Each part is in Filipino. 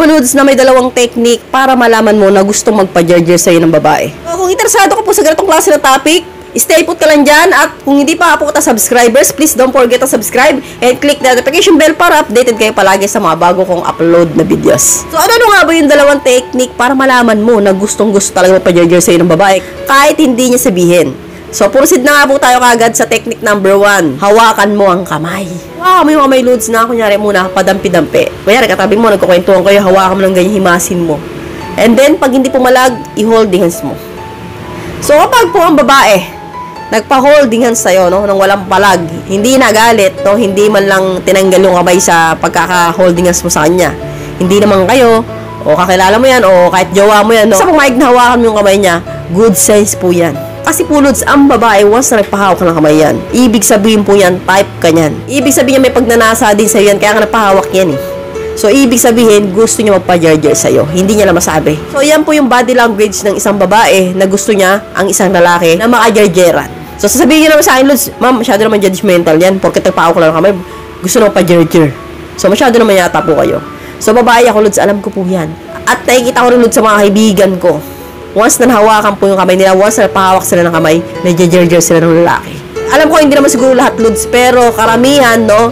ba, Lods, na may dalawang technique para malaman mo na gustong magpa-jarger sa'yo ng babae? So, kung interesado ka po sa ganitong klase ng topic, stay put ka lang dyan. At kung hindi pa po kita subscribers, please don't forget to subscribe and click the notification bell para updated kayo palagi sa mga bago kong upload na videos. So, ano nga ba yung dalawang technique para malaman mo na gustong-gusto talaga magpa-jarger sa'yo ng babae kahit hindi niya sabihin? So, proceed na nga po tayo kagad sa technique number 1. Hawakan mo ang kamay. Hawakan mo yung kamay, Lods, na kunyari muna, padampi-dampi. Kunyari, katabi mo, nagkukwentuhan kayo, hawakan mo ng ganyan, himasin mo. And then, pag hindi pumalag, i-holding hands mo. So, kapag po ang babae, nagpa-holding hands sa'yo, no, nang walang palag, hindi nagalit, no, hindi man lang tinanggal yung kamay sa pagkaka-holding hands mo sa kanya. Hindi naman kayo, o kakilala mo yan, o kahit jowa mo yan, no. Sa pumayag na hawakan mo yung kamay niya, good signs po yan. Kasi po, Lods, ang babae, once na nagpahawak ka ng kamay yan, ibig sabihin po yan, type ka niyan. Ibig sabihin niya may pagnanasa din sa'yo yan, kaya ka napahawak yan eh. So, ibig sabihin, gusto niya magpa-jarger sa'yo. Hindi niya lang masabi. So, yan po yung body language ng isang babae na gusto niya ang isang lalaki na maka-jargeran. So, sasabihin niyo naman sa akin, Lods, ma'am, masyado naman judgmental yan, porque nagpahawak ka lang ng kamay, gusto na magpa-jarger. So, masyado naman yata po kayo. So, babae ako, Lods, alam ko po yan. At nakikita ko rin, Lods, sa mga kaibigan ko. Once na nahawakan po yung kamay nila, once na napahawak sila ng kamay, nagja-jarger sila ng lalaki. Alam ko, hindi naman siguro lahat, Lods, pero karamihan, no,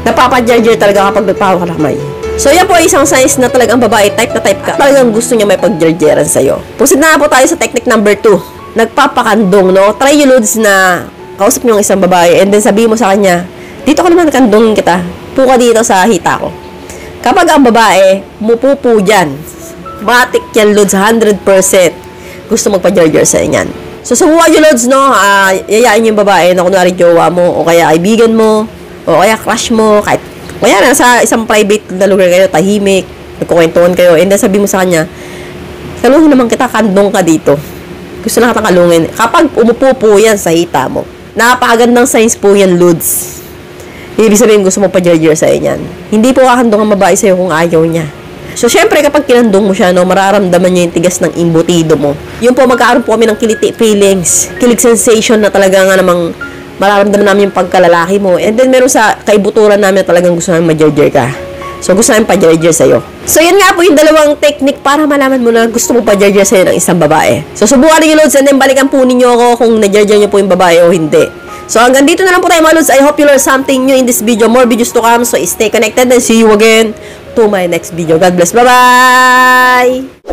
napapa-jarger talaga kapag nagpahawak ka ng kamay. So, yan po ay isang signs na talagang babae, type na type ka. Talagang gusto niya may pag-jargeran sa'yo. Proceed na po tayo sa technique number 2. Nagpapakandong, no? Try yung, Lods, na kausap niyo ang isang babae and then sabihin mo sa kanya, dito ka naman, kandong kita. Puka dito sa hita ko. Kapag ang babae, mupupo dyan, matik yan, Lods, 100%. Gusto magpa-jarger sa inyan. So, subukan nyo, Lods, no? Yayain nyo yung babae na kunwari jowa mo, o kaya kaibigan mo, o kaya crush mo, kahit, kaya nasa isang private na lugar kayo, tahimik, nagkukwentuhan kayo, and then sabi mo sa kanya, kalungin naman kita, kandong ka dito. Gusto na kitang kalungin. Kapag umupo po yan sa hita mo, napakagandang signs po yan, Lods. Ibig sabihin, gusto mo pa-jarger sa inyan. Hindi po kakandong ang babae sa'yo kung ayaw niya. So, syempre, kapag kinandong mo siya, no, mararamdaman niya yung tigas ng imbutido mo. Yun po, magkakaroon po kami ng kiliti feelings, kilig sensation na talaga nga namang mararamdaman namin yung pagkalalaki mo. And then, meron sa kaibuturan namin na talagang gusto namin ma-jarger ka. So, gusto namin pa-jarger sa'yo. So, yan nga po yung dalawang technique para malaman mo na gusto mo pa-jarger sa'yo ng isang babae. So, subukan niyo, Lods, and then balikan po ninyo ako kung na-jarger niyo po yung babae o hindi. So, hanggang dito na lang po tayo, mga Lods. I hope you learned something new in this video. More videos to come. So, stay connected and see you again to my next video. God bless. Bye-bye!